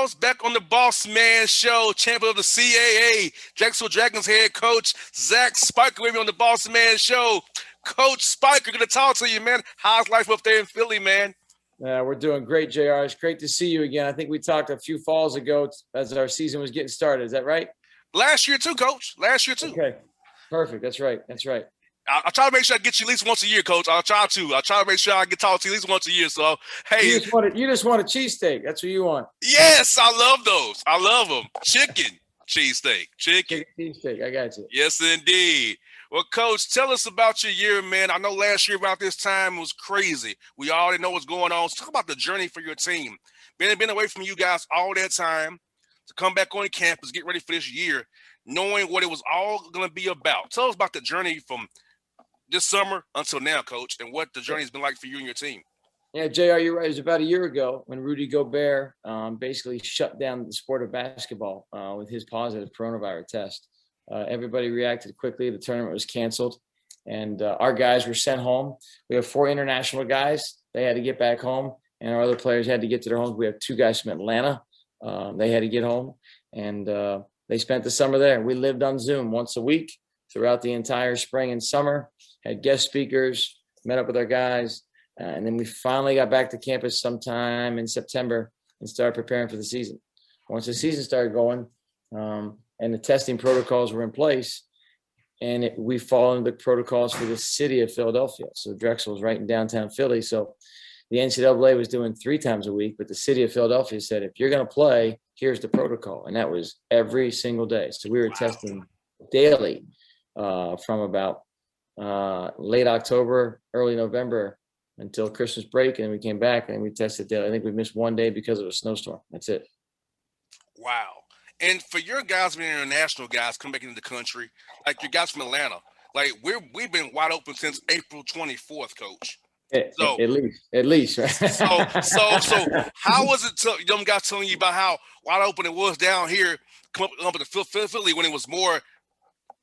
house back on the Bossman show, champion of the CAA, Jacksonville Dragons head coach Zach Spiker with me on the Bossman show. Coach Spiker, going to talk to you, man. How's life up there in Philly, man? We're doing great, JR. It's great to see you again. I think we talked a few falls ago as our season was getting started. Is that right? Last year too, Coach. Last year too. Okay, perfect. That's right. I try to make sure I get you at least once a year, Coach. I'll try to make sure I get talk to you at least once a year. So, hey. You just want a cheesesteak. That's what you want. Yes, I love those. I love them. Chicken cheesesteak. Chicken cheesesteak. I got you. Yes, indeed. Well, Coach, tell us about your year, man. I know last year about this time was crazy. We already know what's going on. So talk about the journey for your team. Been away from you guys all that time to come back on campus, get ready for this year, knowing what it was all going to be about. Tell us about the journey from this summer until now, Coach, and what the journey has been like for you and your team. Yeah, JR, you're right. It was about a year ago when Rudy Gobert basically shut down the sport of basketball with his positive coronavirus test. Everybody reacted quickly. The tournament was canceled, and our guys were sent home. We have 4 international guys. They had to get back home, and our other players had to get to their homes. We have 2 guys from Atlanta. They had to get home, and they spent the summer there. We lived on Zoom once a week throughout the entire spring and summer, had guest speakers, met up with our guys, and then we finally got back to campus sometime in September and started preparing for the season. Once the season started going, and the testing protocols were in place, and we followed the protocols for the city of Philadelphia. So Drexel was right in downtown Philly. So the NCAA was doing 3 times a week, but the city of Philadelphia said, if you're going to play, here's the protocol. And that was every single day. So we were testing daily from about late October, early November until Christmas break. And we came back and we tested daily. I think we missed 1 day because of a snowstorm. That's it. Wow. And for your guys being international guys coming back into the country, like your guys from Atlanta, like we've been wide open since April 24th, Coach. So at least, right? so how was it young guys telling you about how wide open it was down here, come up to Philly when it was more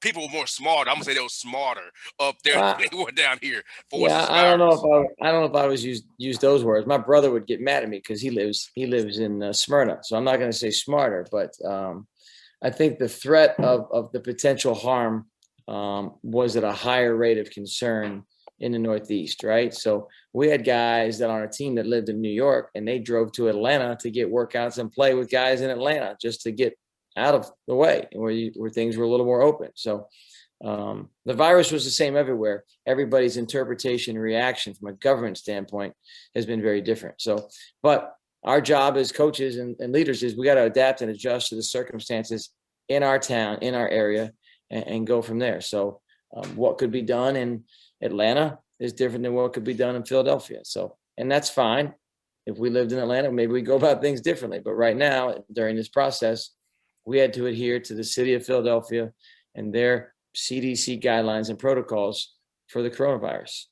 people were more smarter? I'm gonna say they were smarter up there than they were down here. I don't know if I was use those words. My brother would get mad at me because he lives in Smyrna, so I'm not going to say smarter, but I think the threat of the potential harm was at a higher rate of concern in the Northeast, right? So we had guys that on our team that lived in New York, and they drove to Atlanta to get workouts and play with guys in Atlanta just to get out of the way and where things were a little more open. So the virus was the same everywhere. Everybody's interpretation and reaction from a government standpoint has been very different. So, but our job as coaches and leaders is we got to adapt and adjust to the circumstances in our town, in our area, and go from there. So what could be done in Atlanta is different than what could be done in Philadelphia. So, and that's fine. If we lived in Atlanta, maybe we go about things differently. But right now, during this process, we had to adhere to the city of Philadelphia and their CDC guidelines and protocols for the coronavirus.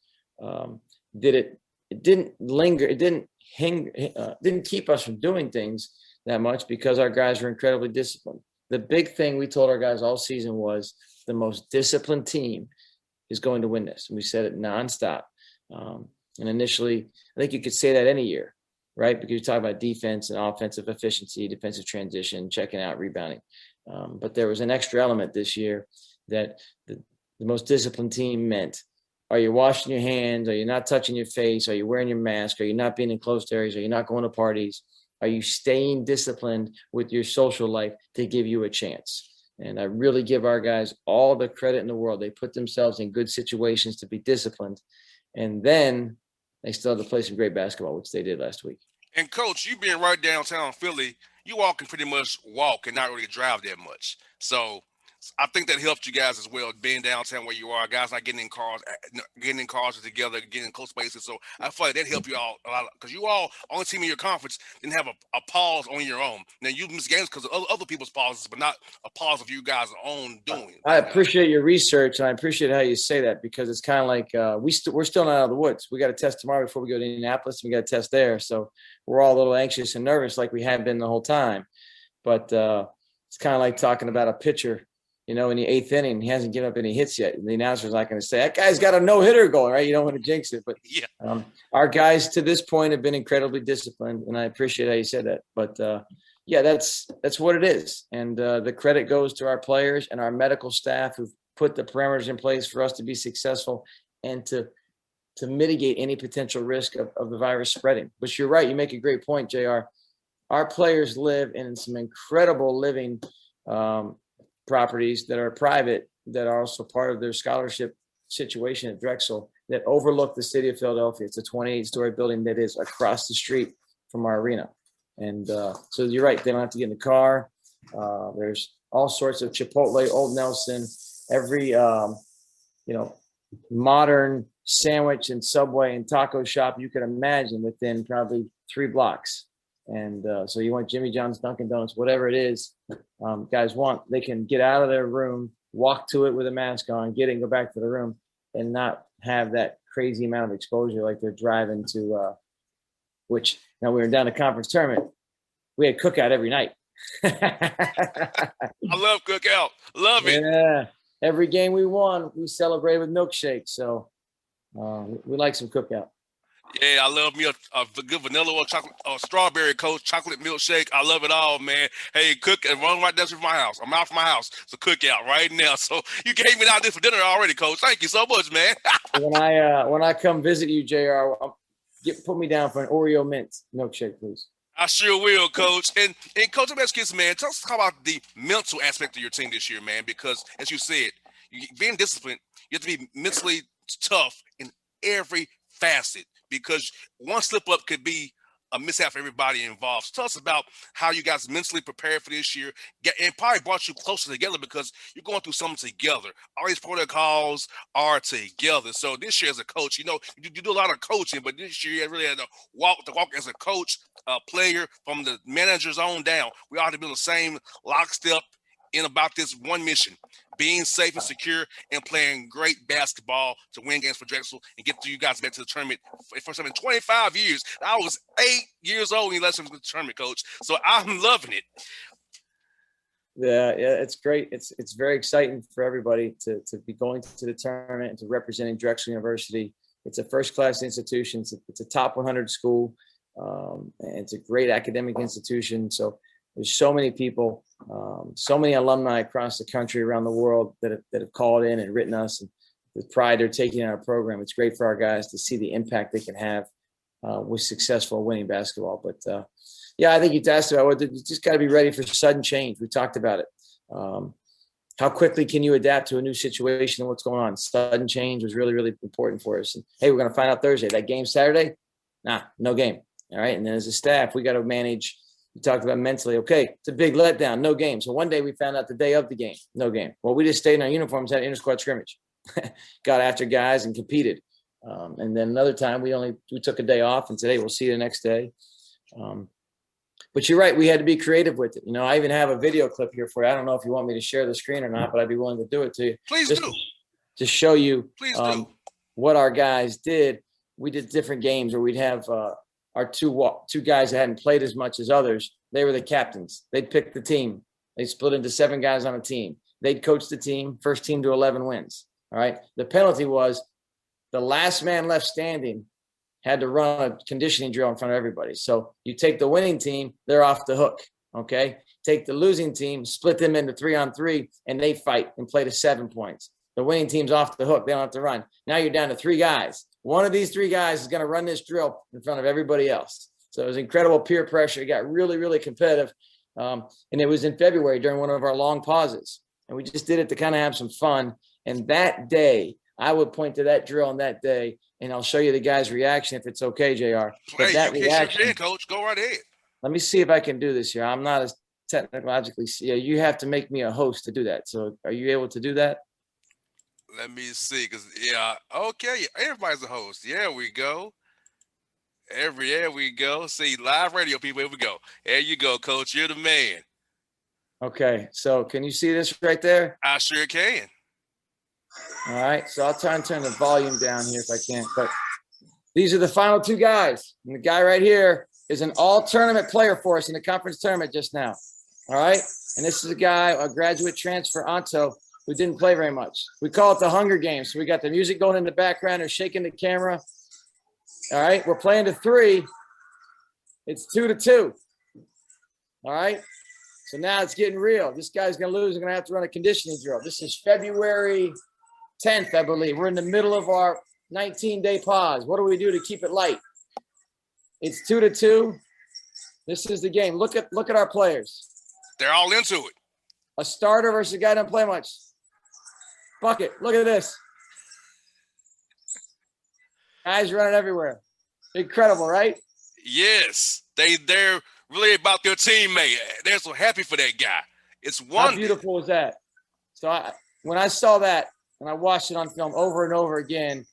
It didn't linger. It didn't keep us from doing things that much because our guys were incredibly disciplined. The big thing we told our guys all season was the most disciplined team is going to win this. And we said it nonstop. And initially, I think you could say that any year, right? Because you talk about defense and offensive efficiency, defensive transition, checking out, rebounding. But there was an extra element this year that the most disciplined team meant. Are you washing your hands? Are you not touching your face? Are you wearing your mask? Are you not being in closed areas? Are you not going to parties? Are you staying disciplined with your social life to give you a chance? And I really give our guys all the credit in the world. They put themselves in good situations to be disciplined. And then they still have to play some great basketball, which they did last week. And Coach, you being right downtown Philly, you all can pretty much walk and not really drive that much. So I think that helped you guys as well, being downtown where you are. Guys not getting in cars together, getting in close spaces. So I feel like that helped you all a lot because you all on the team in your conference didn't have a pause on your own. Now you missed games because of other people's pauses, but not a pause of you guys' own doing. I appreciate your research, and I appreciate how you say that because it's kind of like we're still not out of the woods. We got to test tomorrow before we go to Indianapolis. We got to test there, so we're all a little anxious and nervous, like we have been the whole time. But it's kind of like talking about a pitcher. In the 8th inning, he hasn't given up any hits yet. The announcer's not going to say, that guy's got a no-hitter going, right? You don't want to jinx it. But our guys to this point have been incredibly disciplined, and I appreciate how you said that. But, Yeah, that's what it is. And the credit goes to our players and our medical staff who've put the parameters in place for us to be successful and to mitigate any potential risk of the virus spreading. But you're right. You make a great point, JR. Our players live in some incredible living properties that are private, that are also part of their scholarship situation at Drexel, that overlook the city of Philadelphia. It's a 28-story building that is across the street from our arena. And so you're right. They don't have to get in the car. There's all sorts of Chipotle, Old Nelson, every, modern sandwich and Subway and taco shop you could imagine within probably 3 blocks. And so you want Jimmy John's, Dunkin' Donuts, whatever it is, guys want, they can get out of their room, walk to it with a mask on, get it and go back to the room and not have that crazy amount of exposure like they're driving to, which now we were down to conference tournament. We had cookout every night. I love cookout. Love it. Yeah. Every game we won, we celebrated with milkshakes. So we like some cookout. Yeah, I love me a good vanilla or chocolate or strawberry coach, chocolate milkshake. I love it all, man. Hey, cook and run right down to my house. I'm out from my house. It's a cookout right now. So you gave me out this for dinner already, coach. Thank you so much, man. when I come visit you, JR, put me down for an Oreo mint milkshake, please. I sure will, coach. And coach, I'm asking you, man, tell us about the mental aspect of your team this year, man, because as you said, being disciplined, you have to be mentally tough in every facet, because one slip up could be a mishap for everybody involved. So tell us about how you guys mentally prepared for this year, and probably brought you closer together because you're going through something together. All these protocols are together. So this year as a coach, you do a lot of coaching, but this year you really had to walk as a coach, player, from the manager's on down. We ought to be on the same lockstep in about this one mission: being safe and secure and playing great basketball to win games for Drexel and get you guys back to the tournament for some in 25 years. I was 8 years old when you left the tournament, coach. So I'm loving it. Yeah, it's great. It's very exciting for everybody to be going to the tournament and to representing Drexel University. It's a first-class institution. It's a top 100 school. And it's a great academic institution. So there's so many people, so many alumni across the country, around the world that have called in and written us, and the pride they're taking in our program. It's great for our guys to see the impact they can have with successful winning basketball. But yeah, I think you asked about you just got to be ready for sudden change. We talked about it. How quickly can you adapt to a new situation and what's going on? Sudden change was really, really important for us. And hey, we're going to find out Thursday. That game Saturday? Nah, no game. All right. And then as a staff, we got to manage. We talked about mentally. Okay, it's a big letdown. No game. So one day we found out the day of the game, no game. Well, we just stayed in our uniforms, had an inter-squad scrimmage, got after guys and competed. And then another time we took a day off and said, hey, we'll see you the next day. But you're right. We had to be creative with it. I even have a video clip here for you. I don't know if you want me to share the screen or not, but I'd be willing to do it to you. Please do. To show you what our guys did. We did different games where we'd have our two guys that hadn't played as much as others. They were the captains. They'd pick the team. They split into 7 guys on a team. They'd coach the team, first team to 11 wins. All right. The penalty was the last man left standing had to run a conditioning drill in front of everybody. So you take the winning team, they're off the hook. Okay. Take the losing team, split them into 3-on-3, and they fight and play to 7 points. The winning team's off the hook. They don't have to run. Now you're down to 3 guys. One of these 3 guys is going to run this drill in front of everybody else. So it was incredible peer pressure. It got really, really competitive. And it was in February during one of our long pauses. And we just did it to kind of have some fun. And that day, I would point to that drill on that day, and I'll show you the guy's reaction if it's okay, JR. But that reaction, Coach, go right ahead. Let me see if I can do this here. I'm not as technologically. Yeah, you have to make me a host to do that. So are you able to do that? Let me see, because okay, everybody's a host. Yeah, we go. There we go. See, live radio people. Here we go. There you go, Coach. You're the man. Okay, so can you see this right there? I sure can. All right, so I'll try and turn the volume down here if I can. But these are the final 2 guys. And the guy right here is an all-tournament player for us in the conference tournament just now. All right, and this is a guy, a graduate transfer, Anto, who didn't play very much. We call it the Hunger Games. So we got the music going in the background. They're shaking the camera. All right, we're playing to 3. It's 2-2. All right. So now it's getting real. This guy's going to lose. I'm going to have to run a conditioning drill. This is February 10th, I believe. We're in the middle of our 19-day pause. What do we do to keep it light? It's 2-2. This is the game. Look at our players. They're all into it. A starter versus a guy who doesn't play much. Bucket. Look at this. Guys running everywhere. Incredible, right? Yes. They're really about their teammate. They're so happy for that guy. It's one. How beautiful is that? So when I saw that and I watched it on film over and over again,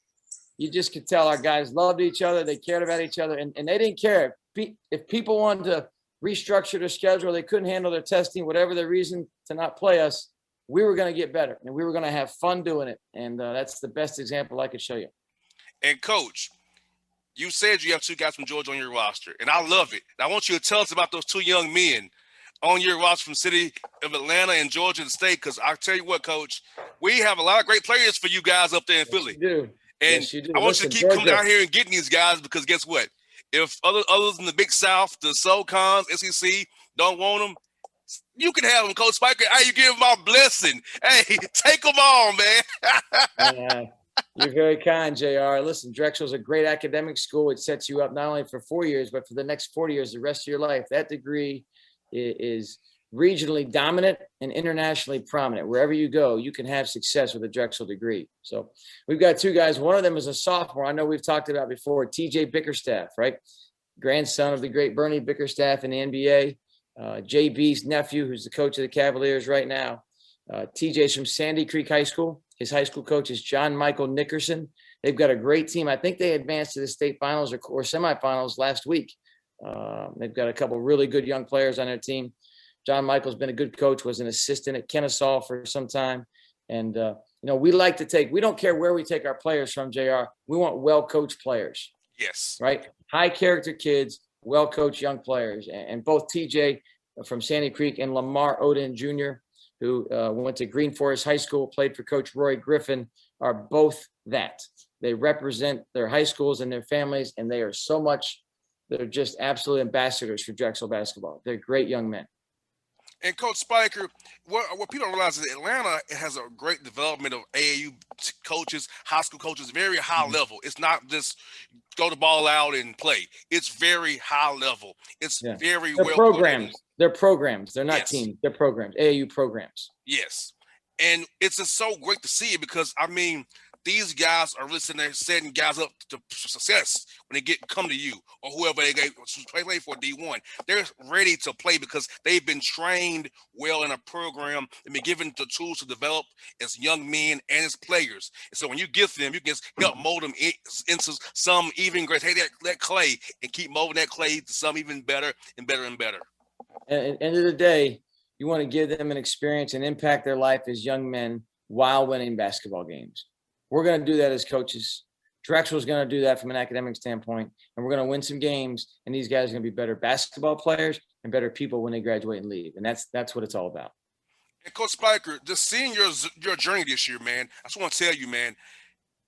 you just could tell our guys loved each other. They cared about each other, and they didn't care. If people wanted to restructure their schedule, they couldn't handle their testing, whatever their reason to not play us, we were going to get better, and we were going to have fun doing it. And that's the best example I could show you. And, Coach, you said you have two guys from Georgia on your roster, and I love it. I want you to tell us about those two young men on your roster from the city of Atlanta and Georgia State, because I tell you what, Coach, we have a lot of great players for you guys up there in Philly. You do. And yes, you do. I want you to keep coming out here and getting these guys, because guess what? If others in the Big South, the SoCons, SEC, don't want them, you can have them, Coach Spiker. Hey, you give them our blessing. Hey, take them on, man. You're very kind, JR. Listen, Drexel's a great academic school. It sets you up not only for 4 years, but for the next 40 years, the rest of your life. That degree is regionally dominant and internationally prominent. Wherever you go, you can have success with a Drexel degree. So we've got two guys. One of them is a sophomore. I know we've talked about before, TJ Bickerstaff, right? Grandson of the great Bernie Bickerstaff in the NBA. JB's nephew, who's the coach of the Cavaliers right now. TJ's from Sandy Creek High School. His high school coach is John Michael Nickerson. They've got a great team. I think they advanced to the state finals or semifinals last week. They've got a couple really good young players on their team. John Michael's been a good coach, was an assistant at Kennesaw for some time. And, we like to we don't care where we take our players from, JR. We want well-coached players. Yes. Right? High-character kids, well-coached young players. And both TJ from Sandy Creek and Lamar Odin Jr., who went to Green Forest High School, played for Coach Roy Griffin, are both that. They represent their high schools and their families, and they're just absolute ambassadors for Drexel basketball. They're great young men. And Coach Spiker, what people don't realize is Atlanta has a great development of AAU coaches, high school coaches, very high level. It's not just throw the ball out and play. It's very high level. It's very well programs. They're programs. They're not yes. teams. They're programs. AAU programs. Yes. And it's just so great to see it, because, I mean, these guys are really sitting there setting guys up to success when they come to you or whoever they play for D1. They're ready to play because they've been trained well in a program and been given the tools to develop as young men and as players. And so when you give them, you can help mold them into some even great. Hey, that clay, and keep molding that clay to some even better and better and better. And at the end of the day, you want to give them an experience and impact their life as young men while winning basketball games. We're going to do that as coaches. Drexel's going to do that from an academic standpoint, and we're going to win some games, and these guys are going to be better basketball players and better people when they graduate and leave, and that's what it's all about. And Coach Spiker, just seeing your journey this year, man, I just want to tell you, man,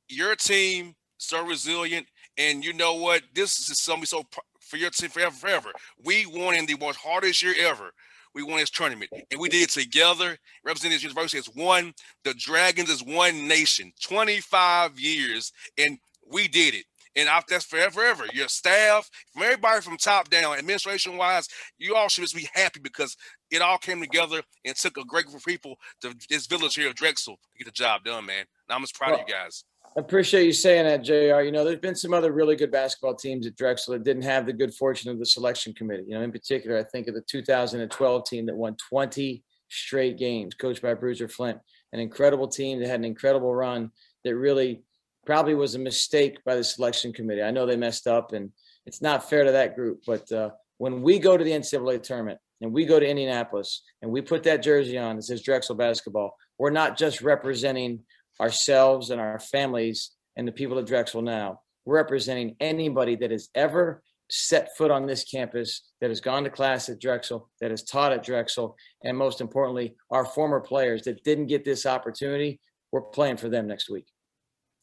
your team so resilient, and you know what? This is something so for your team forever. We won in the most hardest year ever. We won this tournament, and we did it together. Representing this university as one. The Dragons is one nation. 25 years, and we did it. And that's forever. Your staff, from everybody from top down, administration-wise, you all should just be happy because it all came together and took a great group of people to this village here of Drexel to get the job done, man. And I'm just proud of you guys. I appreciate you saying that, JR. There's been some other really good basketball teams at Drexel that didn't have the good fortune of the selection committee. In particular, I think of the 2012 team that won 20 straight games, coached by Bruiser Flint, an incredible team that had an incredible run that really probably was a mistake by the selection committee. I know they messed up, and it's not fair to that group. But when we go to the NCAA tournament and we go to Indianapolis and we put that jersey on that says Drexel basketball, we're not just representing ourselves and our families and the people of Drexel now. We're representing anybody that has ever set foot on this campus, that has gone to class at Drexel, that has taught at Drexel, and most importantly, our former players that didn't get this opportunity. We're playing for them next week.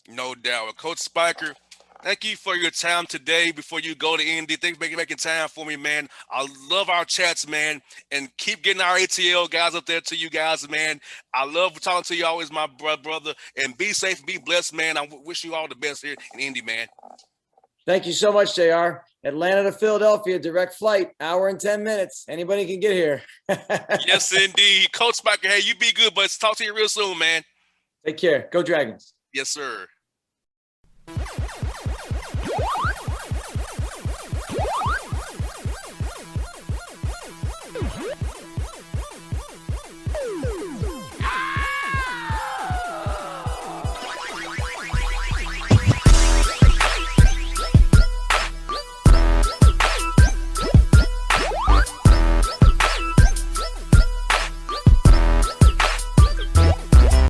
No doubt. Coach Spiker, Thank you for your time today before you go to Indy. Thanks for making time for me, man. I love our chats, man, and keep getting our ATL guys up there to you guys, man. I love talking to you always, my brother, and be safe, be blessed, man. I wish you all the best here in Indy, man. Thank you so much, JR. Atlanta to Philadelphia, direct flight, hour and 10 minutes. Anybody can get here. Yes, indeed. Coach Spiker, hey, you be good, but talk to you real soon, man. Take care. Go Dragons. Yes, sir.